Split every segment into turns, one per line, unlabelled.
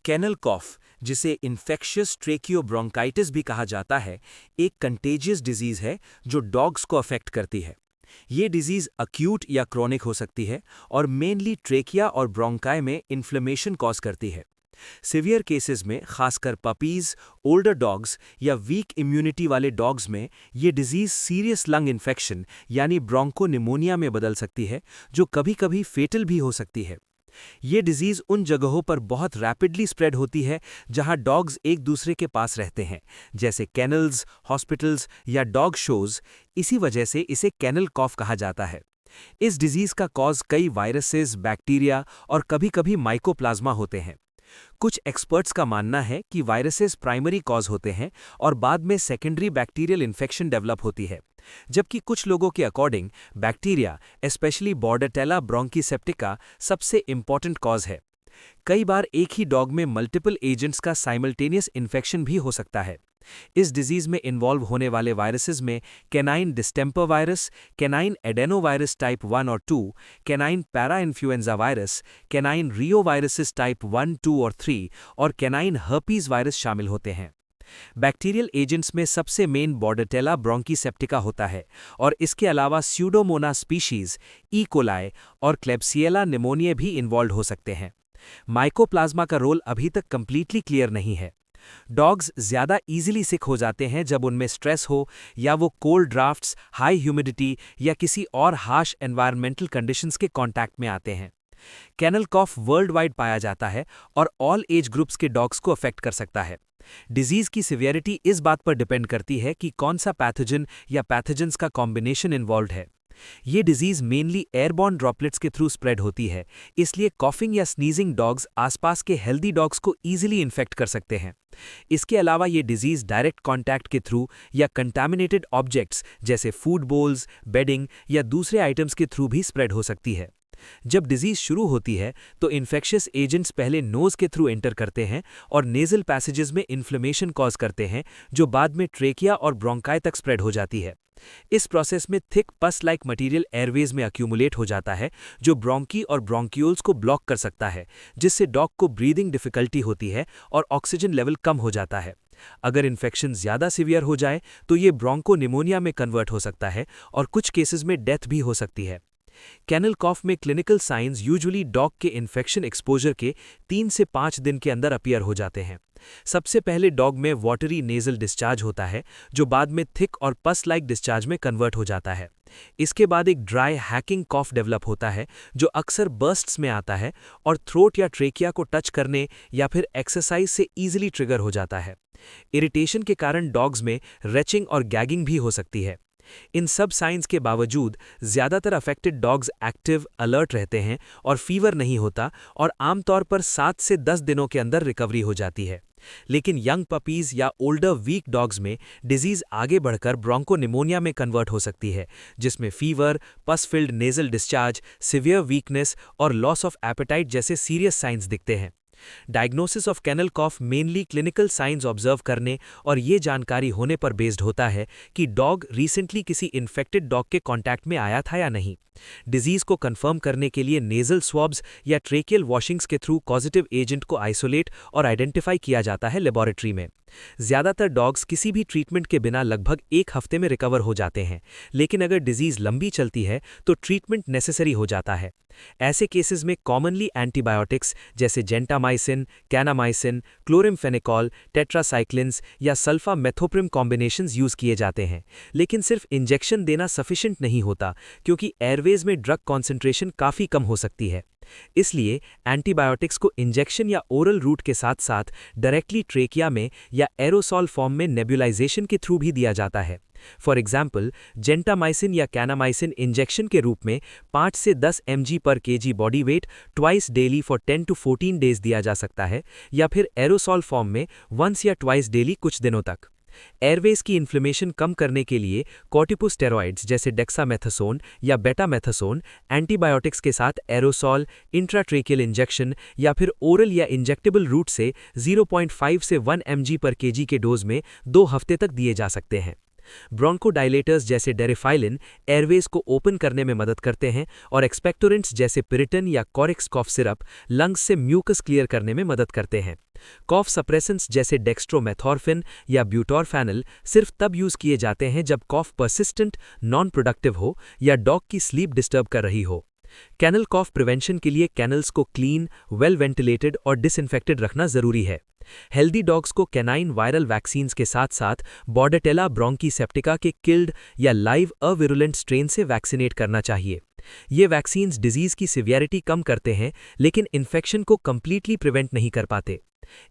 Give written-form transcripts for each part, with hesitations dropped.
Canal कॉफ, जिसे infectious ट्रेकियोब्रोंकाइटिस भी कहा जाता है, एक कंटेजियस डिजीज है जो डॉग्स को अफेक्ट करती है। ये डिजीज अक्यूट या क्रोनिक हो सकती है और मेनली ट्रेकिया और ब्रोंकाई में इन्फ्लेमेशन कॉज करती है। सिवियर केसेस में, खासकर पपीज, ओल्डर डॉग्स या वीक इम्यूनिटी वाले डॉग्स में, ये डिजीज सीरियस लंग इन्फेक्शन यानी ब्रोंकोनिमोनिया में बदल सकती है, जो कभी-कभी फेटल भी हो सकती है। ये डिजीज उन जगहों पर बहुत रैपिडली स्प्रेड होती है जहां डॉग्स एक दूसरे के पास रहते हैं, जैसे कैनल्स, हॉस्पिटल्स या डॉग शोज। इसी वजह से इसे कैनल कॉफ कहा जाता है। इस डिजीज का कॉज कई वायरसेस, बैक्टीरिया और कभी-कभी माइकोप्लाज्मा होते हैं। कुछ एक्सपर्ट्स का मानना है कि वायरसेस प्राइमरी कॉज होते हैं और बाद में सेकेंडरी बैक्टीरियल इन्फेक्शन डेवलप होती है, जबकि कुछ लोगों के अकॉर्डिंग बैक्टीरिया, स्पेशली बॉर्डेटेला ब्रोंकीसेप्टिका, सबसे इंपॉर्टेंट कॉज है। कई बार एक ही डॉग में मल्टीपल एजेंट्स का साइमल्टेनियस इन्फेक्शन भी हो सकता है। इस डिजीज में इन्वॉल्व होने वाले वायरसेस में canine distemper virus, canine adenovirus type 1 और 2, canine parainfluenza virus, canine reoviruses type 1, 2 और 3 और कैनाइन हर्पीज वायरस शामिल होते हैं। बैक्टीरियल एजेंट्स में सबसे मेन बॉर्डेटेला ब्रोंकीसेप्टिका होता है और इसके अलावा स्यूडोमोनास स्पीशीज, ई कोलाई और क्लेब्सिएला निमोनिया भी इन्वॉल्व हो सकते हैं। माइकोप्लाज्मा का रोल अभी तक कंप्लीटली क्लियर नहीं है। डॉग्स ज़्यादा इजीली सिक हो जाते हैं जब उनमें स्ट्रेस हो या वो कोल्ड ड्राफ्ट्स, हाई ह्यूमिडिटी या किसी और हार्श एनवायरमेंटल कंडीशंस के कांटेक्ट में आते हैं। कैनल कॉफ वर्ल्ड वाइड पाया जाता है और ऑल एज ग्रुप्स के डॉग्स को अफेक्ट कर सकता है। डिजीज की सिवियरिटी इस बात पर डिपेंड करती है कि कौन सा पैथोजन या पैथोजेंस का कॉम्बिनेशन इन्वॉल्व है। ये डिजीज मेनली एयरबॉर्न ड्रॉपलेट्स के थ्रू स्प्रेड होती है, इसलिए कॉफिंग या स्नीजिंग डॉग्स आसपास के हेल्दी डॉग्स को ईजिली इन्फेक्ट कर सकते हैं। इसके अलावा ये डिजीज डायरेक्ट कॉन्टैक्ट के थ्रू या कंटामिनेटेड ऑब्जेक्ट्स जैसे फूड बोल्स, बेडिंग या दूसरे आइटम्स के थ्रू भी स्प्रेड हो सकती है। जब डिजीज शुरू होती है तो इन्फेक्शियस एजेंट्स पहले नोज के थ्रू एंटर करते हैं और नेजल पैसेजेस में इन्फ्लेमेशन कॉज करते हैं, जो बाद में ट्रेकिया और ब्रोंकाई तक स्प्रेड हो जाती है। इस प्रोसेस में थिक पस लाइक मटेरियल एयरवेज में अक्यूमुलेट हो जाता है, जो ब्रोंकी और ब्रोंक्यूल्स को ब्लॉक कर सकता है, जिससे डॉग को ब्रीदिंग डिफिकल्टी होती है और ऑक्सीजन लेवल कम हो जाता है। अगर इन्फेक्शन ज़्यादा सीवियर हो जाए तो ये ब्रोंकोनिमोनिया में कन्वर्ट हो सकता है और कुछ केसेस में डेथ भी हो सकती है। कैनल कॉफ में क्लिनिकल साइंस यूजुअली डॉग के इन्फेक्शन एक्सपोजर के 3 से 5 दिन के अंदर अपीयर हो जाते हैं। सबसे पहले डॉग में वाटरी नेजल डिस्चार्ज होता है, जो बाद में थिक और पस लाइक डिस्चार्ज में कन्वर्ट हो जाता है। इसके बाद एक ड्राई हैकिंग कॉफ डेवलप होता है, जो अक्सर बर्स्ट्स में आता है और थ्रोट या ट्रेकिया को टच करने या फिर एक्सरसाइज से ईजिली ट्रिगर हो जाता है। इरिटेशन के कारण डॉग्स में रेचिंग और गैगिंग भी हो सकती है। इन सब साइंस के बावजूद ज़्यादातर अफेक्टेड डॉग्स एक्टिव, अलर्ट रहते हैं और फीवर नहीं होता और आमतौर पर 7 से 10 दिनों के अंदर रिकवरी हो जाती है। लेकिन यंग पपीज या ओल्डर वीक डॉग्स में डिजीज आगे बढ़कर ब्रोंकोनिमोनिया में कन्वर्ट हो सकती है, जिसमें fever, pus filled nasal discharge, severe weakness और लॉस ऑफ एपेटाइट जैसे सीरियस साइंस दिखते हैं। Diagnosis of kennel cough mainly clinical signs observe करने और ये जानकारी होने पर बेस्ड होता है कि डॉग रिसेंटली किसी इन्फेक्टेड डॉग के कांटेक्ट में आया था या नहीं। डिजीज को कंफर्म करने के लिए नेजल स्वॉब्स या ट्रेकियल वॉशिंग्स के थ्रू पॉजिटिव एजेंट को आइसोलेट और आइडेंटिफाई किया जाता है लेबोरेटरी में। ज़्यादातर डॉग्स किसी भी ट्रीटमेंट के बिना लगभग 1 हफ्ते में रिकवर हो जाते हैं, लेकिन अगर डिजीज लंबी चलती है तो ट्रीटमेंट नेसेसरी हो जाता है। ऐसे केसेस में कॉमनली एंटीबायोटिक्स जैसे जेंटामाइसिन, कैनामाइसिन, क्लोरिमफेनिकॉल, टेट्रासाइक्लिन्स या सल्फामेथोप्रिम कॉम्बिनेशंस यूज किए जाते हैं, लेकिन सिर्फ इंजेक्शन देना सफिशिएंट नहीं होता, क्योंकि एयरवेज में ड्रग कॉन्सेंट्रेशन काफ़ी कम हो सकती है। इसलिए एंटीबायोटिक्स को इंजेक्शन या ओरल रूट के साथ साथ डायरेक्टली ट्रेकिया में या एरोसॉल फॉर्म में नेबुलाइजेशन के थ्रू भी दिया जाता है। फॉर एग्जाम्पल, जेंटामाइसिन या कैनामाइसिन इंजेक्शन के रूप में 5 से 10 mg पर kg body weight twice daily for 10 to 14 days दिया जा सकता है, या फिर एरोसॉल फॉर्म में वंस या ट्वाइस डेली कुछ दिनों तक। एयरवेज की इन्फ्लेमेशन कम करने के लिए कॉर्टिकोस्टेरॉइड्स जैसे डेक्सामेथासोन या बेटामेथासोन, एंटीबायोटिक्स के साथ एरोसॉल, इंट्राट्रेकियल इंजेक्शन या फिर ओरल या इंजेक्टेबल रूट से 0.5 से 1 mg पर kg के डोज में 2 हफ्ते तक दिए जा सकते हैं।
ब्रोंकोडायलेटर्स जैसे डेरिफाइलिन एयरवेज को ओपन करने में मदद करते हैं और एक्सपेक्टोरेंट्स जैसे पिरिटन या कॉरिक्स कॉफ सिरप लंग्स से म्यूकस क्लियर करने में मदद करते हैं। कॉफ सप्रेसेंट्स जैसे डेक्स्ट्रोमेथॉर्फिन या ब्यूटॉरफेनल सिर्फ तब यूज किए जाते हैं जब कॉफ परसिस्टेंट, नॉन प्रोडक्टिव हो या डॉग की स्लीप डिस्टर्ब कर रही हो। कैनल कॉफ प्रिवेंशन के लिए कैनल्स को क्लीन, वेल वेंटिलेटेड और डिसइंफेक्टेड रखना जरूरी है। हेल्दी डॉग्स को कैनाइन वायरल वैक्सीन्स के साथ साथ बॉर्डेटेला ब्रोंकीसेप्टिका के किल्ड या लाइव अविरुलेंट स्ट्रेन से वैक्सीनेट करना चाहिए। ये वैक्सीन्स डिजीज की सिवियरिटी कम करते हैं लेकिन इन्फेक्शन को कंप्लीटली प्रिवेंट नहीं कर पाते।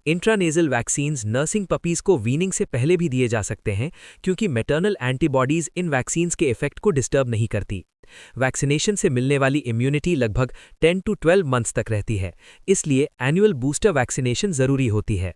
इंट्रानेजल वैक्सीन्स नर्सिंग पपीज को वीनिंग से पहले भी दिए जा सकते हैं क्योंकि मैटरनल एंटीबॉडीज इन वैक्सीन्स के इफेक्ट को डिस्टर्ब नहीं करती। वैक्सीनेशन से मिलने वाली इम्यूनिटी लगभग 10 to 12 मंथ्स तक रहती है, इसलिए एनुअल बूस्टर वैक्सीनेशन जरूरी होती है।